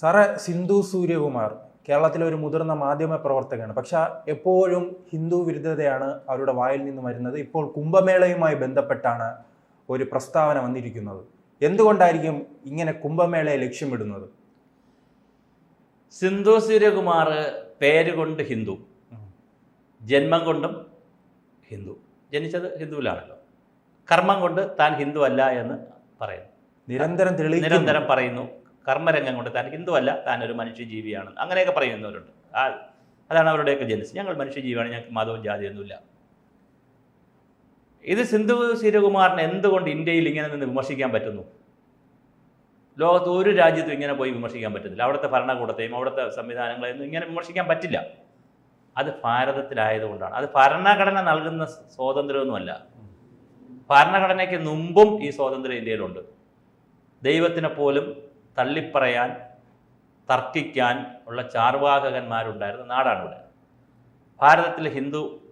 സാറേ, സിന്ധു സൂര്യകുമാർ കേരളത്തിലെ ഒരു മുതിർന്ന മാധ്യമ പ്രവർത്തകയാണ്. പക്ഷെ എപ്പോഴും ഹിന്ദു വിരുദ്ധതയാണ് അവരുടെ വായിൽ നിന്ന് വരുന്നത്. ഇപ്പോൾ കുംഭമേളയുമായി ബന്ധപ്പെട്ടാണ് ഒരു പ്രസ്താവന വന്നിരിക്കുന്നത്. എന്തുകൊണ്ടായിരിക്കും ഇങ്ങനെ കുംഭമേളയെ ലക്ഷ്യമിടുന്നത്? സിന്ധു സൂര്യകുമാർ പേര് കൊണ്ട് ഹിന്ദു, ജന്മം കൊണ്ടും ഹിന്ദു, ജനിച്ചത് ഹിന്ദുവിലാണല്ലോ. കർമ്മം കൊണ്ട് താൻ ഹിന്ദു അല്ല എന്ന് പറയുന്നു, നിരന്തരം പറയുന്നു. കർമ്മരംഗം കൊണ്ട് താൻ ഹിന്ദു അല്ല, താൻ ഒരു മനുഷ്യജീവിയാണ്, അങ്ങനെയൊക്കെ പറയുന്നവരുണ്ട്. അതാണ് അവരുടെയൊക്കെ ജനസ്. ഞങ്ങൾ മനുഷ്യജീവിയാണ്, ഞങ്ങൾക്ക് മതവും ജാതിയൊന്നുമില്ല. ഇത് സിന്ധു സൂര്യകുമാറിനെ എന്തുകൊണ്ട് ഇന്ത്യയിൽ ഇങ്ങനെ നിന്ന് വിമർശിക്കാൻ പറ്റുന്നു? ലോകത്ത് ഒരു രാജ്യത്തും ഇങ്ങനെ പോയി വിമർശിക്കാൻ പറ്റത്തില്ല. അവിടുത്തെ ഭരണകൂടത്തെയും അവിടുത്തെ സംവിധാനങ്ങളെയൊന്നും ഇങ്ങനെ വിമർശിക്കാൻ പറ്റില്ല. അത് ഭാരതത്തിലായതുകൊണ്ടാണ്. അത് ഭരണഘടന നൽകുന്ന സ്വാതന്ത്ര്യമൊന്നുമല്ല. ഭരണഘടനയ്ക്ക് മുമ്പും ഈ സ്വാതന്ത്ര്യം ഇന്ത്യയിലുണ്ട്. ദൈവത്തിനെ പോലും തള്ളിപ്പറയാൻ, തർക്കിക്കാൻ ഉള്ള ചാർവാകന്മാരുണ്ടായിരുന്ന നാടാണ് ഇവിടെ. ഭാരതത്തിലെ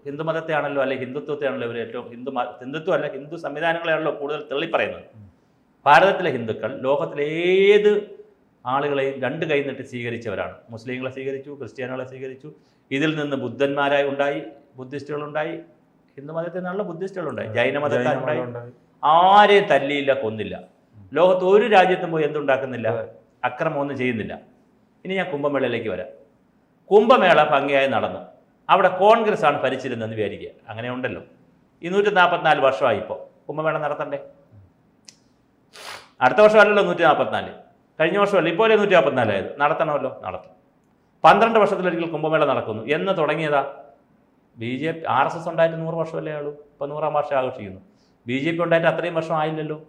ഹിന്ദുമതത്തെയാണല്ലോ, അല്ലെങ്കിൽ ഹിന്ദുത്വത്തെയാണല്ലോ ഇവർ ഏറ്റവും ഹിന്ദുത്വം അല്ല, ഹിന്ദു സംവിധാനങ്ങളെയാണല്ലോ കൂടുതൽ തള്ളിപ്പറയുന്നത്. ഭാരതത്തിലെ ഹിന്ദുക്കൾ ലോകത്തിലെ ഏത് ആളുകളെയും രണ്ട് കൈ നീട്ടി സ്വീകരിച്ചവരാണ്. മുസ്ലിങ്ങളെ സ്വീകരിച്ചു, ക്രിസ്ത്യാനികളെ സ്വീകരിച്ചു. ഇതിൽ നിന്ന് ബുദ്ധന്മാരായി ഉണ്ടായി, ബുദ്ധിസ്റ്റുകളുണ്ടായി, ഹിന്ദുമതത്തിൽ നിന്നുള്ള ബുദ്ധിസ്റ്റുകളുണ്ടായി, ജൈനമതക്കാരുണ്ടായി. ആരെയും തല്ലിയില്ല, കൊന്നില്ല. ലോകത്ത് ഒരു രാജ്യത്തും പോയി എന്തുണ്ടാക്കുന്നില്ല, അക്രമമൊന്നും ചെയ്യുന്നില്ല. ഇനി ഞാൻ കുംഭമേളയിലേക്ക് വരാം. കുംഭമേള ഭംഗിയായി നടന്നു. അവിടെ കോൺഗ്രസ് ആണ് ഭരിച്ചിരുന്നതെന്ന് വിചാരിക്കുക. അങ്ങനെ ഉണ്ടല്ലോ. 244 വർഷമായി. ഇപ്പോൾ കുംഭമേള നടത്തണ്ടേ? അടുത്ത വർഷമല്ലല്ലോ 144, കഴിഞ്ഞ വർഷമല്ല, ഇപ്പോൾ 144 ആയത്. നടത്തണമല്ലോ, നടത്തും. 12 വർഷത്തിലൊരിക്കൽ കുംഭമേള നടക്കുന്നു. എന്ന് തുടങ്ങിയതാ? BJP RSS ഉണ്ടായിട്ട് 100 വർഷമല്ലേ ആളൂ. ഇപ്പോൾ 100-ാം വർഷം ആഘോഷിക്കുന്നു. BJP ഉണ്ടായിട്ട് അത്രയും വർഷം ആയില്ലല്ലോ.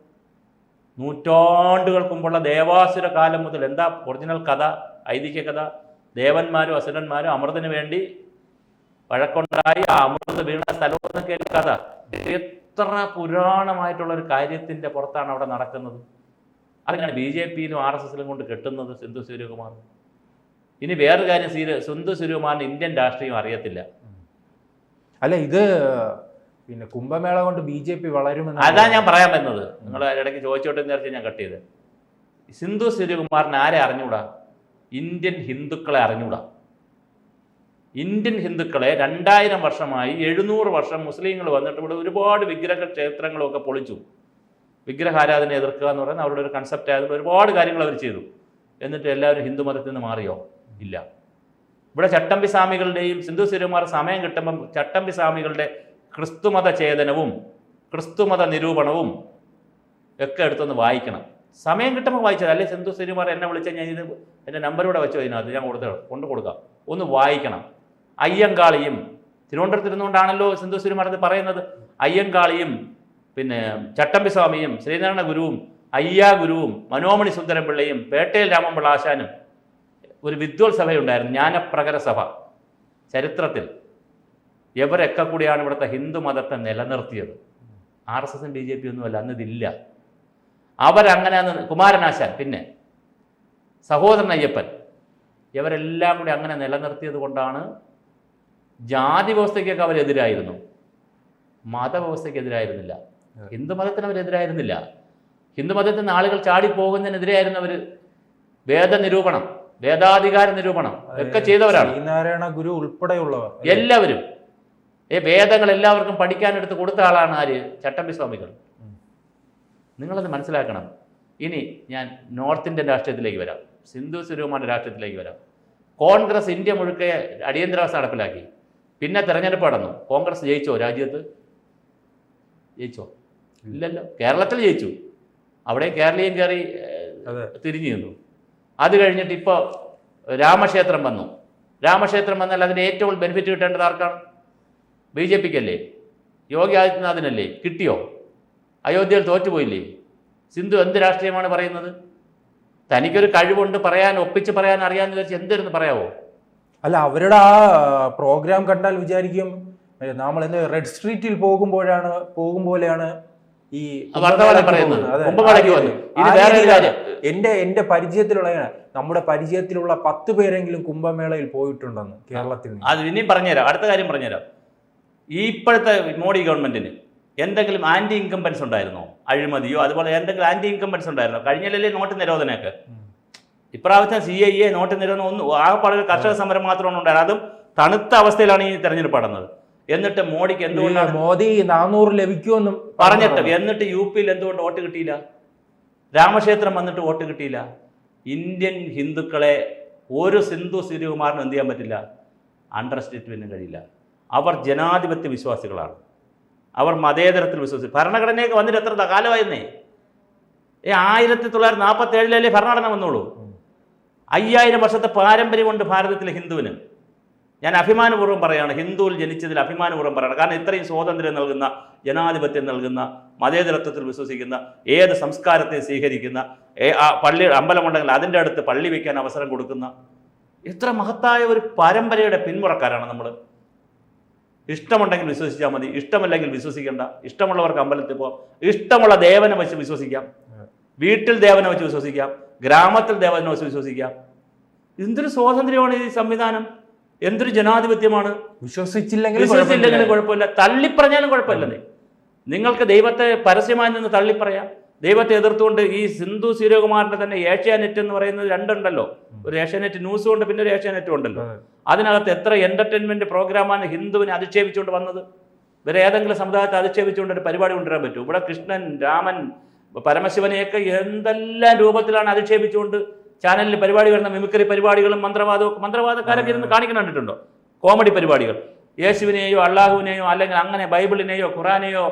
നൂറ്റാണ്ടുകൾക്ക് മുമ്പുള്ള ദേവാസുര കാലം മുതൽ എന്താ ഒറിജിനൽ കഥ, ഐതിഹ്യ കഥ? ദേവന്മാരും അസുരന്മാരും അമൃതിന് വേണ്ടി വഴക്കുണ്ടായി, ആ അമൃത് വീണ സ്ഥലമൊന്നൊക്കെ കഥ. എത്ര പുരാണമായിട്ടുള്ളൊരു കാര്യത്തിൻ്റെ പുറത്താണ് അവിടെ നടക്കുന്നത്. അതിനാണ് BJPയിലും RSSലും കൊണ്ട് കെട്ടുന്നത് സിന്ധു സൂര്യകുമാർ. ഇനി വേറൊരു കാര്യം, സിന്ധു സൂര്യകുമാറിന് ഇന്ത്യൻ രാഷ്ട്രീയം അറിയത്തില്ല. അല്ല, ഇത് പിന്നെ കുംഭമേള കൊണ്ട് BJP വളരുമെന്ന് അതാ ഞാൻ പറയാൻ പറ്റുന്നത്. നിങ്ങൾ ഇടയ്ക്ക് ചോദിച്ചോട്ടെ നേരത്തെ ഞാൻ കട്ട് ചെയ്ത്. സിന്ധു സൂര്യകുമാറിന് ആരെ അറിഞ്ഞൂടാ? ഇന്ത്യൻ ഹിന്ദുക്കളെ അറിഞ്ഞൂടാ. ഇന്ത്യൻ ഹിന്ദുക്കളെ 2000 വർഷമായി, 700 വർഷം മുസ്ലിങ്ങൾ വന്നിട്ട് ഇവിടെ ഒരുപാട് വിഗ്രഹ ക്ഷേത്രങ്ങളൊക്കെ പൊളിച്ചു. വിഗ്രഹാരാധന എതിർക്കുക എന്ന് പറയുന്നത് അവരുടെ ഒരു കൺസെപ്റ്റ് ആയതുകൊണ്ട് ഒരുപാട് കാര്യങ്ങൾ അവർ ചെയ്തു. എന്നിട്ട് എല്ലാവരും ഹിന്ദു മതത്തിൽ നിന്ന് മാറിയോ? ഇല്ല. ഇവിടെ ചട്ടമ്പി സ്വാമികളുടെയും സിന്ധു സൂര്യകുമാർ സമയം കിട്ടുമ്പം ചട്ടമ്പി സ്വാമികളുടെ ക്രിസ്തുമത ഛേദനവും ക്രിസ്തുമത നിരൂപണവും ഒക്കെ എടുത്തൊന്ന് വായിക്കണം. സമയം കിട്ടുമ്പോൾ വായിച്ചത്. അല്ലെ സിന്ധു സൂര്യകുമാർ എന്നെ വിളിച്ചാൽ ഞാൻ ഇത് എൻ്റെ നമ്പറൂടെ വെച്ചു, അതിനകത്ത് ഞാൻ കൊണ്ടു കൊടുക്കാം. ഒന്ന് വായിക്കണം. അയ്യങ്കാളിയും തിരുവനന്തപുരത്തിരുന്നുകൊണ്ടാണല്ലോ സിന്ധു സൂര്യകുമാർ ഇത് പറയുന്നത്. അയ്യങ്കാളിയും പിന്നെ ചട്ടമ്പി സ്വാമിയും ശ്രീനാരായണ ഗുരുവും അയ്യാ ഗുരുവും മനോമണി സുന്ദരം പിള്ളയും പേട്ടയിൽ രാമൻപിള്ള ആശാനും ഒരു വിദ്വൽ സഭയുണ്ടായിരുന്നു, ജ്ഞാനപ്രകര സഭ. ചരിത്രത്തിൽ ഇവരൊക്കെ കൂടിയാണ് ഇവിടുത്തെ ഹിന്ദു മതത്തെ നിലനിർത്തിയത്. RSSും BJP ഒന്നുമല്ല, അന്നിതില്ല. അവരങ്ങനെ കുമാരനാശാൻ, പിന്നെ സഹോദരൻ അയ്യപ്പൻ, ഇവരെല്ലാം കൂടി അങ്ങനെ നിലനിർത്തിയത് കൊണ്ടാണ് ജാതി വ്യവസ്ഥയ്ക്കൊക്കെ അവരെതിരായിരുന്നു, മതവ്യവസ്ഥയ്ക്കെതിരായിരുന്നില്ല. ഹിന്ദുമതത്തിന് അവരെതിരായിരുന്നില്ല. ഹിന്ദുമതത്തിൽ നിന്ന് ആളുകൾ ചാടിപ്പോകുന്നതിനെതിരായിരുന്നു അവർ. വേദനിരൂപണം, വേദാധികാര നിരൂപണം ഒക്കെ ചെയ്തവരാണ്. ശ്രീനാരായണ ഗുരു ഉൾപ്പെടെയുള്ളവർ എല്ലാവരും. വേദങ്ങൾ എല്ലാവർക്കും പഠിക്കാനെടുത്ത് കൊടുത്ത ആളാണ് ആര്? ചട്ടമ്പി സ്വാമികൾ. നിങ്ങളത് മനസ്സിലാക്കണം. ഇനി ഞാൻ നോർത്ത് ഇന്ത്യൻ രാഷ്ട്രീയത്തിലേക്ക് വരാം, സിന്ധു സൂര്യകുമാറിൻ്റെ രാഷ്ട്രീയത്തിലേക്ക് വരാം. കോൺഗ്രസ് ഇന്ത്യ മുഴുക്കെ അടിയന്തരാവസ്ഥ നടപ്പിലാക്കി. പിന്നെ തെരഞ്ഞെടുപ്പ് നടന്നു. കോൺഗ്രസ് ജയിച്ചോ? രാജ്യത്ത് ജയിച്ചോ? ഇല്ലല്ലോ. കേരളത്തിൽ ജയിച്ചു, അവിടെ കേരളീയം കയറി തിരിഞ്ഞു നിന്നു. അത് കഴിഞ്ഞിട്ട് ഇപ്പോൾ രാമക്ഷേത്രം വന്നു. രാമക്ഷേത്രം വന്നാൽ അതിൻ്റെ ഏറ്റവും ബെനിഫിറ്റ് കിട്ടേണ്ടത് ആർക്കാണ്? BJPക്കല്ലേ? യോഗി ആദിത്യനാഥിനല്ലേ? കിട്ടിയോ? അയോധ്യയിൽ തോറ്റുപോയില്ലേ? സിന്ധു എന്ത് രാഷ്ട്രീയമാണ് പറയുന്നത്? തനിക്കൊരു കഴിവുണ്ട്, പറയാൻ ഒപ്പിച്ച് പറയാൻ അറിയാമെന്ന് വിചാരിച്ച് എന്തിരുന്ന് പറയാവോ? അല്ല, അവരുടെ ആ പ്രോഗ്രാം കണ്ടാൽ വിചാരിക്കും നമ്മൾ എന്ത് റെഡ് സ്ട്രീറ്റിൽ പോകുമ്പോലെയാണ് ഈ എന്റെ പരിചയത്തിലുള്ള, നമ്മുടെ പരിചയത്തിലുള്ള 10 പേരെങ്കിലും കുംഭമേളയിൽ പോയിട്ടുണ്ടെന്ന് കേരളത്തിൽ. അത് ഇനിയും പറഞ്ഞുതരാം, അടുത്ത കാര്യം പറഞ്ഞുതരാം. ഇപ്പോഴത്തെ മോഡി ഗവൺമെന്റിന് എന്തെങ്കിലും ആന്റി ഇൻകംബൻസ് ഉണ്ടായിരുന്നോ? അഴിമതിയോ അതുപോലെ എന്തെങ്കിലും ആന്റി ഇൻകംബൻസ് ഉണ്ടായിരുന്നോ? കഴിഞ്ഞല്ലേ നോട്ട് നിരോധനമൊക്കെ? ഇപ്രാവശ്യം CIA നോട്ട് നിരോധനം ഒന്നും ആകെപ്പാടെ ഒരു കർഷക സമരം മാത്രമാണ് ഉണ്ടായത്. അതും തണുത്ത അവസ്ഥയിലാണ് ഈ തെരഞ്ഞെടുപ്പ് നടന്നത്. എന്നിട്ട് മോഡിക്ക് എന്തുകൊണ്ടാണ് മോദി 400 ലഭിക്കുമെന്നും പറഞ്ഞിട്ട് എന്നിട്ട് UP എന്തുകൊണ്ട് വോട്ട് കിട്ടിയില്ല? രാമക്ഷേത്രം വന്നിട്ട് വോട്ട് കിട്ടിയില്ല. ഇന്ത്യൻ ഹിന്ദുക്കളെ ഒരു സിന്ധു സൂര്യകുമാറിനും എന്ത് ചെയ്യാൻ പറ്റില്ല, അണ്ടർ എസ്റ്റിമേറ്റ് കഴിയില്ല. അവർ ജനാധിപത്യ വിശ്വാസികളാണ്, അവർ മതേതരത്തിൽ വിശ്വസിച്ചു. ഭരണഘടനയൊക്കെ വന്നിട്ട് എത്ര കാലമായിരുന്നേ? 1947 ഭരണഘടന വന്നോളൂ. 5000 വർഷത്തെ പാരമ്പര്യമുണ്ട് ഭാരതത്തിലെ ഹിന്ദുവിന്. ഞാൻ അഭിമാനപൂർവ്വം പറയുകയാണ്, ഹിന്ദുവിൽ ജനിച്ചതിൽ അഭിമാനപൂർവ്വം പറയുകയാണ്. കാരണം ഇത്രയും സ്വാതന്ത്ര്യം നൽകുന്ന, ജനാധിപത്യം നൽകുന്ന, മതേതരത്വത്തിൽ വിശ്വസിക്കുന്ന, ഏത് സംസ്കാരത്തെ സ്വീകരിക്കുന്ന, പള്ളി അമ്പലമുണ്ടെങ്കിൽ അതിൻ്റെ അടുത്ത് പള്ളി വയ്ക്കാൻ അവസരം കൊടുക്കുന്ന ഇത്ര മഹത്തായ ഒരു പരമ്പരയുടെ പിന്മുറക്കാരാണ് നമ്മൾ. ഇഷ്ടമുണ്ടെങ്കിൽ വിശ്വസിച്ചാൽ മതി, ഇഷ്ടമല്ലെങ്കിൽ വിശ്വസിക്കേണ്ട. ഇഷ്ടമുള്ളവർക്ക് അമ്പലത്തിൽ പോകാം, ഇഷ്ടമുള്ള ദേവനെ വെച്ച് വിശ്വസിക്കാം, വീട്ടിൽ ദേവനെ വെച്ച് വിശ്വസിക്കാം, ഗ്രാമത്തിൽ ദേവനെ വെച്ച് വിശ്വസിക്കാം. എന്തൊരു സ്വാതന്ത്ര്യമാണ് ഈ സംവിധാനം, എന്തൊരു ജനാധിപത്യമാണ്. വിശ്വസിച്ചില്ലെങ്കിലും കുഴപ്പമില്ല, തള്ളിപ്പറഞ്ഞാലും കുഴപ്പമില്ലെന്നേ. നിങ്ങൾക്ക് ദൈവത്തെ പരസ്യമായി നിന്ന് തള്ളിപ്പറയാം. ദൈവത്തെ എതിർത്തുകൊണ്ട് ഈ സിന്ധു സൂര്യകുമാറിന്റെ തന്നെ ഏഷ്യാനെറ്റ് എന്ന് പറയുന്നത് രണ്ടുണ്ടല്ലോ. ഒരു ഏഷ്യാനെറ്റ് ന്യൂസും ഉണ്ട്, പിന്നെ ഒരു ഏഷ്യാനെറ്റും ഉണ്ടല്ലോ. അതിനകത്ത് എത്ര എന്റർടൈൻമെന്റ് പ്രോഗ്രാമാണ് ഹിന്ദുവിനെ അധിക്ഷേപിച്ചുകൊണ്ട് വന്നത്. വേറെ ഏതെങ്കിലും സമുദായത്തെ അധിക്ഷേപിച്ചുകൊണ്ട് ഒരു പരിപാടി കൊണ്ടുവരാൻ പറ്റും? ഇവിടെ കൃഷ്ണൻ, രാമൻ, പരമശിവനെയൊക്കെ എന്തെല്ലാം രൂപത്തിലാണ് അധിക്ഷേപിച്ചുകൊണ്ട് ചാനലിൽ പരിപാടി വരുന്ന മിമിക്രി പരിപാടികളും മന്ത്രവാദക്കാരൊക്കെ ഇരുന്ന് കാണിക്കാൻ കണ്ടിട്ടുണ്ടോ? കോമഡി പരിപാടികൾ യേശുവിനെയോ അള്ളാഹുവിനെയോ അല്ലെങ്കിൽ അങ്ങനെ ബൈബിളിനെയോ ഖുറാനെയോ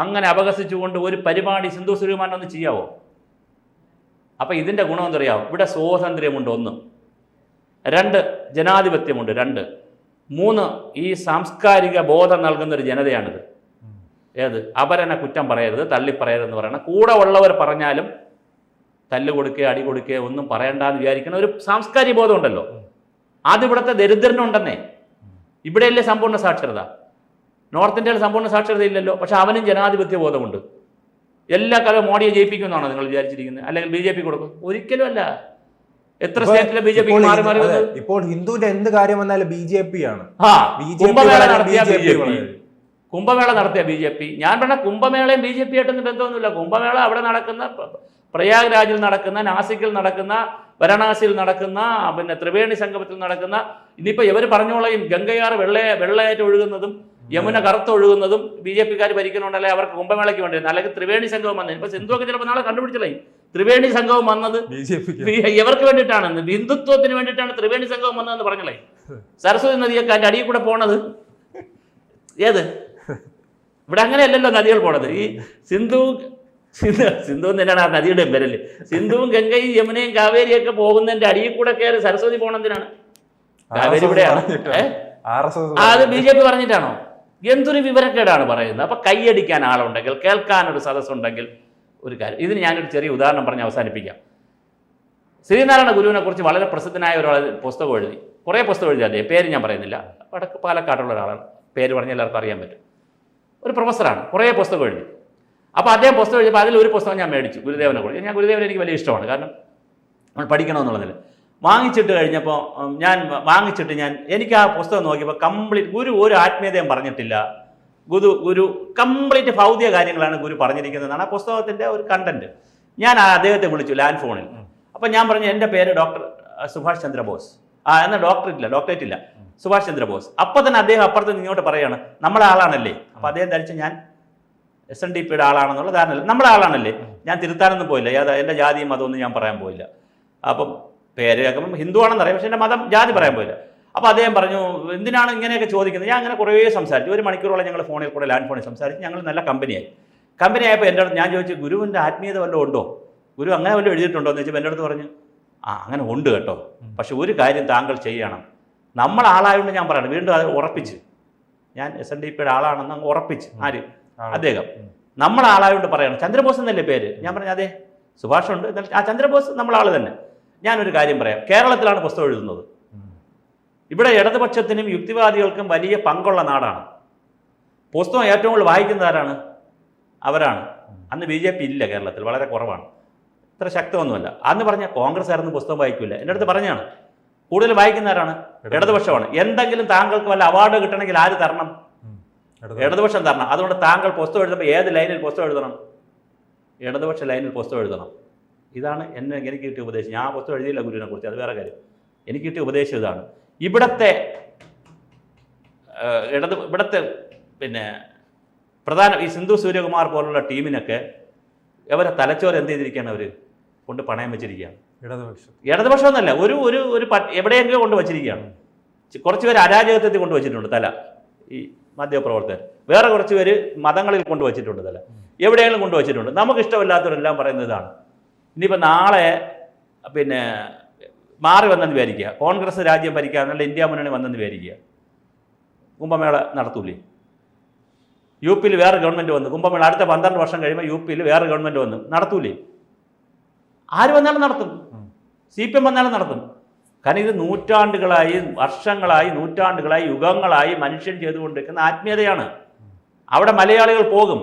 അങ്ങനെ അപഹസിച്ചുകൊണ്ട് ഒരു പരിപാടി സിന്ധു സൂര്യകുമാരനൊന്ന് ചെയ്യാവോ? അപ്പം ഇതിൻ്റെ ഗുണം എന്തറിയാവും? ഇവിടെ സ്വാതന്ത്ര്യമുണ്ട് 1, 2 ജനാധിപത്യമുണ്ട് 2, 3 ഈ സാംസ്കാരിക ബോധം നൽകുന്നൊരു ജനതയാണിത്. ഏത്? അപരനെ കുറ്റം പറയരുത്, തള്ളിപ്പറയരുതെന്ന് പറയണം. കൂടെ ഉള്ളവർ പറഞ്ഞാലും തല്ല് കൊടുക്കുക, അടി കൊടുക്കുക, ഒന്നും പറയണ്ടെന്ന് വിചാരിക്കുന്ന ഒരു സാംസ്കാരിക ബോധം ഉണ്ടല്ലോ. അതിവിടുത്തെ ദരിദ്രനുണ്ടെന്നേ. ഇവിടെയല്ലേ സമ്പൂർണ്ണ സാക്ഷരത? നോർത്ത് ഇന്ത്യയിൽ സമ്പൂർണ്ണ സാക്ഷരത ഇല്ലല്ലോ. പക്ഷെ അവനും ജനാധിപത്യ ബോധമുണ്ട്. എല്ലാ കാലവും മോഡിയെ ജയിപ്പിക്കുമെന്നാണോ നിങ്ങൾ വിചാരിച്ചിരിക്കുന്നത്? അല്ലെങ്കിൽ BJP കൊടുക്കും? ഒരിക്കലും അല്ല. എത്ര സ്റ്റേറ്റിലെ BJP മാറി മാറി വന്നത്? ഇപ്പോൾ ഹിന്ദുവിന്റെ എന്ത് കാര്യം വന്നാലും BJP ആണ്. കുംഭമേള നടത്തിയ BJP. ഞാൻ പറഞ്ഞ കുംഭമേളയും BJP ആയിട്ടൊന്നും ബന്ധമൊന്നുമില്ല. കുംഭമേള അവിടെ നടക്കുന്ന, പ്രയാഗ്രാജിൽ നടക്കുന്ന, നാസിക്കിൽ നടക്കുന്ന, വാരണാസിയിൽ നടക്കുന്ന, പിന്നെ ത്രിവേണി സംഗമത്തിൽ നടക്കുന്ന, ഇനിയിപ്പോൾ ഇവർ പറഞ്ഞോളയും ഗംഗയാർ വെള്ളയായിട്ട് ഒഴുകുന്നതും യമുന കറുത്തൊഴുകുന്നതും BJP-കാർ ഭരിക്കുന്നുണ്ടല്ലേ, അവർക്ക് കുംഭമേളയ്ക്ക് വേണ്ടി. അല്ലെങ്കിൽ ത്രിവേണി സംഗമം വന്നത് ഇപ്പോൾ സിന്ധുവൊക്കെ ചിലപ്പോൾ നാളെ കണ്ടുപിടിച്ചല്ലേ. ത്രിവേണി സംഗമം വന്നത് ഇവർക്ക് വേണ്ടിയിട്ടാണ്, ഹിന്ദുത്വത്തിന് വേണ്ടിയിട്ടാണ് ത്രിവേണി സംഗമം വന്നതെന്ന് പറഞ്ഞല്ലേ. സരസ്വതി നദിയൊക്കെ അതിൻ്റെ അടിയിൽ കൂടെ പോണത് ഏത്? ഇവിടെ അങ്ങനെയല്ലല്ലോ നദികൾ പോണത്. ഈ സിന്ധു തന്നെയാണ് ആ നദിയുടെ പേരല്ലേ. സിന്ധുവും ഗംഗയും യമുനയും കാവേരിയൊക്കെ പോകുന്നതിന്റെ അടിയിൽ കൂടെ കയറി സരസ്വതി പോണെന്തിനാണ്? കാവേരി ഇവിടെയാണ്. അത് BJP പറഞ്ഞിട്ടാണോ? എന്തൊരു വിവരക്കേടാണ് പറയുന്നത്. അപ്പൊ കൈയടിക്കാൻ ആളുണ്ടെങ്കിൽ, കേൾക്കാനൊരു സദസ്സുണ്ടെങ്കിൽ ഒരു കാര്യം. ഇതിന് ഞാനൊരു ചെറിയ ഉദാഹരണം പറഞ്ഞ് അവസാനിപ്പിക്കാം. ശ്രീനാരായണ ഗുരുവിനെ കുറിച്ച് വളരെ പ്രസിദ്ധനായ ഒരാൾ പുസ്തകം എഴുതി, കുറേ പുസ്തകം എഴുതി. അദ്ദേഹം പേര് ഞാൻ പറയുന്നില്ല, വടക്ക് പാലക്കാട്ടുള്ള ഒരാളാണ്. പേര് പറഞ്ഞാൽ എല്ലാവർക്കും അറിയാൻ പറ്റും. ഒരു പ്രൊഫസറാണ്, കുറേ പുസ്തകം എഴുതി. അപ്പോൾ അദ്ദേഹം പുസ്തകം എഴുതിയപ്പോൾ അതിലൊരു പുസ്തകം ഞാൻ മേടിച്ചു, ഗുരുദേവനെ കുറിച്ച്. ഞാൻ ഗുരുദേവനെ എനിക്ക് വലിയ ഇഷ്ടമാണ്, കാരണം നമ്മൾ പഠിക്കണമെന്നുള്ളതിൽ. വാങ്ങിച്ചിട്ട് കഴിഞ്ഞപ്പോൾ എനിക്ക് ആ പുസ്തകം നോക്കിയപ്പോൾ കംപ്ലീറ്റ് ഗുരു ഒരു ആത്മീയതയും പറഞ്ഞിട്ടില്ല. ഗുരു കംപ്ലീറ്റ് ഭൗതിക കാര്യങ്ങളാണ് ഗുരു പറഞ്ഞിരിക്കുന്നതാണ് ആ പുസ്തകത്തിൻ്റെ ഒരു കണ്ടന്റ്. ഞാൻ അദ്ദേഹത്തെ വിളിച്ചു ലാൻഡ് ഫോണിൽ. അപ്പം ഞാൻ പറഞ്ഞു, എൻ്റെ പേര് ഡോക്ടർ സുഭാഷ് ചന്ദ്രബോസ്. എന്നാൽ ഡോക്ടറേറ്റ് ഇല്ല, സുഭാഷ് ചന്ദ്രബോസ്. അപ്പം തന്നെ അദ്ദേഹം അപ്പുറത്ത് ഇങ്ങോട്ട് പറയുകയാണ്, നമ്മളെ ആളാണല്ലേ. അപ്പം അദ്ദേഹം ധരിച്ച് ഞാൻ SNDP-യുടെ ആളാണെന്നുള്ള ധാരണ. നമ്മളെ ആളാണല്ലേ, ഞാൻ തിരുത്താനൊന്നും പോയില്ല, എൻ്റെ ജാതിയും മതമൊന്നും ഞാൻ പറയാൻ പോയില്ല. അപ്പം പേര് കേൾക്കുമ്പം ഹിന്ദു ആണെന്ന് അറിയാം, പക്ഷേ എൻ്റെ മതം ജാതി പറയാൻ പോയില്ല. അപ്പോൾ അദ്ദേഹം പറഞ്ഞു, എന്തിനാണ് ഇങ്ങനെയൊക്കെ ചോദിക്കുന്നത്? ഞാൻ അങ്ങനെ കുറേ സംസാരിച്ചു, 1 മണിക്കൂറോളം ഞങ്ങൾ ഫോണിൽ കൂടെ ലാൻഡ് ഫോണിൽ സംസാരിച്ച് ഞങ്ങൾ നല്ല കമ്പനിയായപ്പോൾ എൻ്റെ അടുത്ത് ഞാൻ ചോദിച്ചു, ഗുരുവിൻ്റെ ആത്മീയത വല്ലതും ഉണ്ടോ, ഗുരു അങ്ങനെ വല്ലതും എഴുതിയിട്ടുണ്ടോ എന്ന് ചോദിച്ചപ്പോൾ എൻ്റെ അടുത്ത് പറഞ്ഞു, അങ്ങനെ ഉണ്ട് കേട്ടോ, പക്ഷെ ഒരു കാര്യം താങ്കൾ ചെയ്യണം. നമ്മളാളായതുകൊണ്ട് ഞാൻ പറയണം, വീണ്ടും അത് ഉറപ്പിച്ച്, ഞാൻ SNDP-യുടെ ആളാണെന്ന് അങ്ങ് ഉറപ്പിച്ച്. ആര്? അദ്ദേഹം. നമ്മളാളായതുകൊണ്ട് പറയണം. ചന്ദ്രബോസ് എന്നല്ലേ പേര്? ഞാൻ പറഞ്ഞു, അതെ സുഭാഷ് ഉണ്ട്, ചന്ദ്രബോസ് നമ്മളാൾ തന്നെ. ഞാനൊരു കാര്യം പറയാം, കേരളത്തിലാണ് പുസ്തകം എഴുതുന്നത്. ഇവിടെ ഇടതുപക്ഷത്തിനും യുക്തിവാദികൾക്കും വലിയ പങ്കുള്ള നാടാണ്. പുസ്തകം ഏറ്റവും കൂടുതൽ വായിക്കുന്ന ആരാണ്? അവരാണ്. അന്ന് BJP ഇല്ല കേരളത്തിൽ, വളരെ കുറവാണ്, ഇത്ര ശക്തമൊന്നുമല്ല. അന്ന് പറഞ്ഞ കോൺഗ്രസ് ആയിരുന്നു പുസ്തകം വായിക്കില്ല. എൻ്റെ അടുത്ത് പറഞ്ഞാണ്, കൂടുതൽ വായിക്കുന്നവരാണ് ഇടതുപക്ഷമാണ്. എന്തെങ്കിലും താങ്കൾക്ക് വല്ല അവാർഡ് കിട്ടണമെങ്കിൽ ആര് തരണം? ഇടതുപക്ഷം തരണം. അതുകൊണ്ട് താങ്കൾ പുസ്തകം എഴുതുമ്പോൾ ഏത് ലൈനിൽ പുസ്തകം എഴുതണം? ഇടതുപക്ഷ ലൈനിൽ പുസ്തകം എഴുതണം. ഇതാണ് എനിക്ക് കിട്ടിയ ഉപദേശം. ഞാൻ പുസ്തകം എഴുതിയില്ല ഗുരുവിനെ കുറിച്ച്, അത് വേറെ കാര്യം. എനിക്ക് കിട്ടിയ ഉപദേശം ഇതാണ്. ഇവിടുത്തെ പിന്നെ പ്രധാന ഈ സിന്ധു സൂര്യകുമാർ പോലുള്ള ടീമിനൊക്കെ അവരെ തലച്ചോറ് എന്ത് ചെയ്തിരിക്കുകയാണ്, അവർ കൊണ്ട് പണയം വെച്ചിരിക്കുകയാണ്. ഇടതുപക്ഷം എന്നല്ല, ഒരു എവിടെയെങ്കിലും കൊണ്ട് വച്ചിരിക്കുകയാണ്. കുറച്ച് പേര് അരാജകത്വത്തിൽ കൊണ്ടുവച്ചിട്ടുണ്ട് തല, ഈ മാധ്യമപ്രവർത്തകർ. വേറെ കുറച്ച് പേര് മതങ്ങളിൽ കൊണ്ടുവച്ചിട്ടുണ്ട് തല, എവിടെയെങ്കിലും കൊണ്ടുവച്ചിട്ടുണ്ട്. നമുക്ക് ഇഷ്ടമില്ലാത്തവരെല്ലാം പറയുന്നത് ഇതാണ്. ഇനിയിപ്പോൾ നാളെ പിന്നെ മാറി വന്നെന്ന് വിചാരിക്കുക, കോൺഗ്രസ് രാജ്യം ഭരിക്കുക, എന്നുള്ള ഇന്ത്യ മുന്നണി വന്നെന്ന് വിചാരിക്കുക, കുംഭമേള നടത്തൂലേ? യു പിയിൽ വേറെ ഗവൺമെൻറ് വന്നു, കുംഭമേള അടുത്ത 12 വർഷം കഴിയുമ്പോൾ യു പിയിൽ വേറെ ഗവൺമെൻറ് വന്നു, നടത്തൂലേ? ആര് വന്നാലും നടത്തും, CPM വന്നാലും നടത്തും. കാരണം ഇത് നൂറ്റാണ്ടുകളായി, വർഷങ്ങളായി, നൂറ്റാണ്ടുകളായി, യുഗങ്ങളായി മനുഷ്യൻ ചെയ്തുകൊണ്ടിരിക്കുന്ന ആത്മീയതയാണ്. അവിടെ മലയാളികൾ പോകും.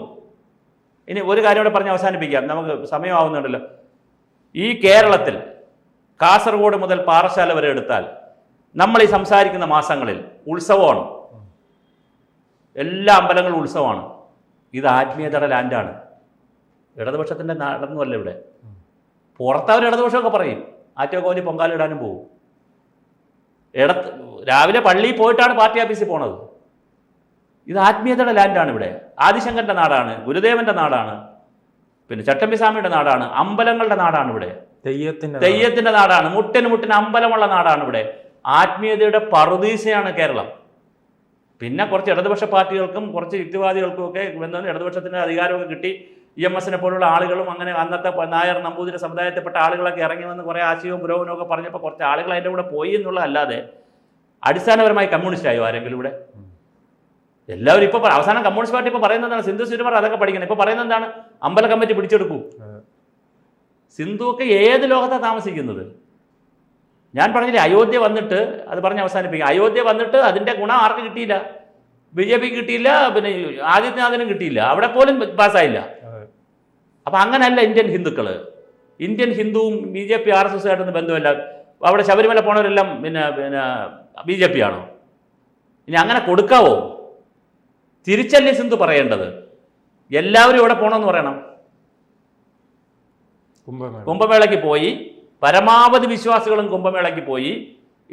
ഇനി ഒരു കാര്യം കൂടെ പറഞ്ഞ് അവസാനിപ്പിക്കാം, നമുക്ക് സമയമാവുന്നുണ്ടല്ലോ. ഈ കേരളത്തിൽ കാസർഗോഡ് മുതൽ പാറശാല വരെ എടുത്താൽ നമ്മൾ ഈ സംസാരിക്കുന്ന മാസങ്ങളിൽ ഉത്സവമാണ്, എല്ലാ അമ്പലങ്ങളും ഉത്സവമാണ്. ഇത് ആത്മീയതയുടെ ലാൻഡാണ്. ഇടതുപക്ഷത്തിൻ്റെ നാടൊന്നുമല്ല ഇവിടെ. പുറത്തവർ ഇടതുപക്ഷമൊക്കെ പറയും, ആറ്റോക്കോലി പൊങ്കാലിടാനും പോകും. രാവിലെ പള്ളിയിൽ പോയിട്ടാണ് പാർട്ടി ഓഫീസിൽ പോണത്. ഇത് ആത്മീയതയുടെ ലാൻഡാണ് ഇവിടെ. ആദിശങ്കരൻ്റെ നാടാണ്, ഗുരുദേവൻ്റെ നാടാണ്, പിന്നെ ചട്ടമ്പിസ്വാമിയുടെ നാടാണ്, അമ്പലങ്ങളുടെ നാടാണ് ഇവിടെ, തെയ്യത്തിൻ്റെ നാടാണ്, മുട്ടിന് അമ്പലമുള്ള നാടാണ് ഇവിടെ. ആത്മീയതയുടെ പറുദീസയാണ് കേരളം. പിന്നെ കുറച്ച് ഇടതുപക്ഷ പാർട്ടികൾക്കും കുറച്ച് യുക്തിവാദികൾക്കും ഒക്കെ ഇടതുപക്ഷത്തിൻ്റെ അധികാരമൊക്കെ കിട്ടി, EMS-നെ പോലുള്ള ആളുകളും അങ്ങനെ അന്നത്തെ നായർ നമ്പൂതിരി സമുദായത്തിൽപ്പെട്ട ആളുകളൊക്കെ ഇറങ്ങി വന്ന് കുറേ ആശയവും പുരോഗമനവും ഒക്കെ പറഞ്ഞപ്പോൾ കുറച്ച് ആളുകൾ അതിൻ്റെ കൂടെ പോയി എന്നുള്ളതല്ലാതെ അടിസ്ഥാനപരമായി കമ്മ്യൂണിസ്റ്റ് ആയോ ആരെങ്കിലും ഇവിടെ? എല്ലാവരും ഇപ്പോൾ അവസാനം കമ്മ്യൂണിസ്റ്റ് പാർട്ടി ഇപ്പോൾ പറയുന്നതാണ് സിന്ധു സൂര്യകുമാർ അതൊക്കെ പഠിക്കണം. ഇപ്പോൾ പറയുന്നത് എന്താണ്? അമ്പല കമ്മിറ്റി പിടിച്ചെടുക്കൂ. സിന്ധു ഒക്കെ ഏത് ലോകത്താണ് താമസിക്കുന്നത്? ഞാൻ പറഞ്ഞില്ലേ, അയോധ്യ വന്നിട്ട്, അത് പറഞ്ഞ് അവസാനിപ്പിക്കുക, അയോധ്യ വന്നിട്ട് അതിൻ്റെ ഗുണം ആർക്കും കിട്ടിയില്ല. BJP കിട്ടിയില്ല, പിന്നെ ആദിത്യനാഥിനും കിട്ടിയില്ല, അവിടെ പോലും പാസ്സായില്ല. അപ്പം അങ്ങനെയല്ല ഇന്ത്യൻ ഹിന്ദുക്കൾ. ഇന്ത്യൻ ഹിന്ദുവും BJP RSS ആയിട്ടൊന്നും ബന്ധമില്ല. അവിടെ ശബരിമല പോണവരെല്ലാം പിന്നെ BJP ആണോ? ഇനി അങ്ങനെ കൊടുക്കാവോ? തിരിച്ചല്ലേ സിന്ധു പറയേണ്ടത്? എല്ലാവരും ഇവിടെ പോകണമെന്ന് പറയണം. കുംഭമേളയ്ക്ക് പോയി, പരമാവധി വിശ്വാസികളും കുംഭമേളയ്ക്ക് പോയി,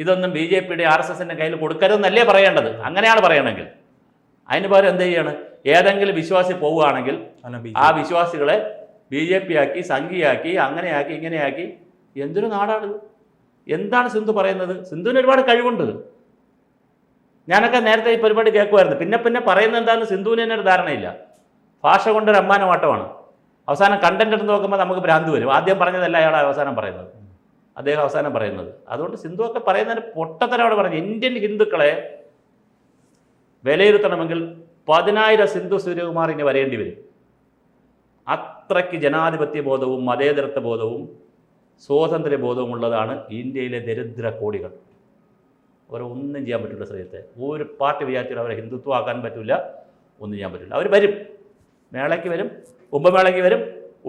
ഇതൊന്നും BJP-യുടെ RSS-ന്റെ കയ്യിൽ കൊടുക്കരുതെന്നല്ലേ പറയേണ്ടത്? അങ്ങനെയാണ് പറയണമെങ്കിൽ. അതിന് പകരം എന്ത് ചെയ്യാണ്? ഏതെങ്കിലും വിശ്വാസി പോവുകയാണെങ്കിൽ ആ വിശ്വാസികളെ BJP ആക്കി, സംഘിയാക്കി, അങ്ങനെയാക്കി, ഇങ്ങനെയാക്കി. എന്തൊരു നാടാണിത്? എന്താണ് സിന്ധു പറയുന്നത്? സിന്ധുവിന് ഒരുപാട് കഴിവുണ്ട്. ഞാനൊക്കെ നേരത്തെ ഈ പരിപാടി കേൾക്കുമായിരുന്നു. പിന്നെ പറയുന്നത് എന്താണെന്ന് സിന്ധുവിന് തന്നെ ഒരു ധാരണയില്ല. ഭാഷ കൊണ്ടൊരു അമ്മാനമാട്ടമാണ്. അവസാനം കണ്ടന്റ് എടുത്ത് നോക്കുമ്പോൾ നമുക്ക് ഭ്രാന്ത് വരും. ആദ്യം പറഞ്ഞതല്ല അയാൾ അവസാനം പറയുന്നത്, അദ്ദേഹം അവസാനം പറയുന്നത്. അതുകൊണ്ട് സിന്ധു ഒക്കെ പറയുന്നതിന് പൊട്ടത്തരവിടെ പറഞ്ഞു. ഇന്ത്യൻ ഹിന്ദുക്കളെ വിലയിരുത്തണമെങ്കിൽ 10,000 സിന്ധു സൂര്യകുമാർ ഇനി വരേണ്ടി വരും. അത്രയ്ക്ക് ജനാധിപത്യ ബോധവും മതേതരത്വ ബോധവും സ്വാതന്ത്ര്യ ബോധവും ഉള്ളതാണ് ഇന്ത്യയിലെ ദരിദ്ര കോടികൾ. അവരെ ഒന്നും ചെയ്യാൻ പറ്റില്ല. ശ്രീയത്തെ ഒരു പാർട്ടി വിചാരിച്ചാൽ അവരെ ഹിന്ദുത്വമാക്കാൻ പറ്റില്ല, ഒന്നും ചെയ്യാൻ പറ്റില്ല. അവർ വരും, മേളയ്ക്ക് വരും, കുംഭമേളയ്ക്ക് വരും,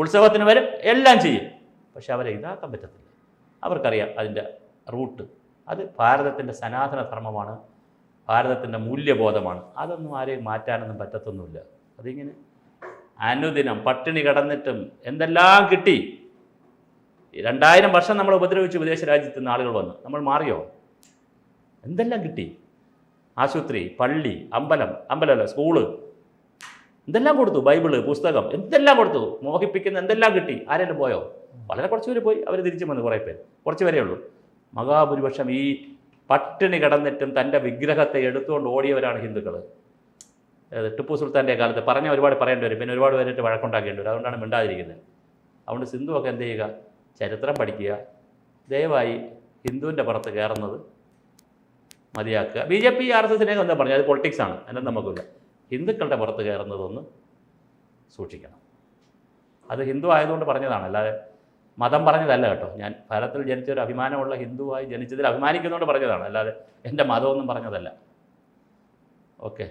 ഉത്സവത്തിന് വരും, എല്ലാം ചെയ്യും. പക്ഷെ അവരെ ഇതാക്കാൻ പറ്റത്തില്ല. അവർക്കറിയാം അതിൻ്റെ റൂട്ട്. അത് ഭാരതത്തിൻ്റെ സനാതന ധർമ്മമാണ്, ഭാരതത്തിൻ്റെ മൂല്യബോധമാണ്. അതൊന്നും ആരെയും മാറ്റാനൊന്നും പറ്റത്തൊന്നുമില്ല. അതിങ്ങനെ അനുദിനം പട്ടിണി കിടന്നിട്ടും എന്തെല്ലാം കിട്ടി. 2000 വർഷം നമ്മൾ ഉപദ്രവിച്ച് വിദേശ രാജ്യത്ത് നിന്ന് ആളുകൾ വന്ന് നമ്മൾ മാറിയോ? എന്തെല്ലാം കിട്ടി? ആശുപത്രി, പള്ളി, അമ്പലമല്ല, സ്കൂള്, എന്തെല്ലാം കൊടുത്തു, ബൈബിള്, പുസ്തകം, എന്തെല്ലാം കൊടുത്തു, മോഹിപ്പിക്കുന്ന എന്തെല്ലാം കിട്ടി. ആരെങ്കിലും പോയോ? വളരെ കുറച്ച് പേര് പോയി, അവർ തിരിച്ചു വന്നു. കുറേ പേര്, കുറച്ച് പേരേ ഉള്ളൂ. മഹാഭൂരിപക്ഷം ഈ പട്ടിണി കിടന്നിട്ടും തൻ്റെ വിഗ്രഹത്തെ എടുത്തുകൊണ്ട് ഓടിയവരാണ് ഹിന്ദുക്കൾ. ടിപ്പു സുൽത്താൻ്റെ കാലത്ത് പറഞ്ഞ ഒരുപാട് പറയേണ്ടി വരും, പിന്നെ ഒരുപാട് പേരായിട്ട് വഴക്കുണ്ടാക്കേണ്ടി വരും. അതുകൊണ്ടാണ് മിണ്ടാതിരിക്കുന്നത്. അതുകൊണ്ട് സിന്ധുവൊക്കെ എന്ത് ചെയ്യുക? ചരിത്രം പഠിക്കുക. ദയവായി ഹിന്ദുവിൻ്റെ പുറത്ത് കയറുന്നത് മതിയാക്കുക. BJP RSS-നെ എന്താ പറഞ്ഞത്? അത് പൊളിറ്റിക്സാണ്, അതിനൊന്നും നമുക്കില്ല. ഹിന്ദുക്കളുടെ പുറത്ത് കയറുന്നതൊന്ന് സൂക്ഷിക്കണം. അത് ഹിന്ദു ആയതുകൊണ്ട് പറഞ്ഞതാണ്, അല്ലാതെ മതം പറഞ്ഞതല്ല കേട്ടോ. ഞാൻ ഭാരതത്തിൽ ജനിച്ചൊരു അഭിമാനമുള്ള ഹിന്ദുവായി ജനിച്ചതിൽ അഭിമാനിക്കുന്നതുകൊണ്ട് പറഞ്ഞതാണ്, അല്ലാതെ എൻ്റെ മതമൊന്നും പറഞ്ഞതല്ല. ഓക്കെ.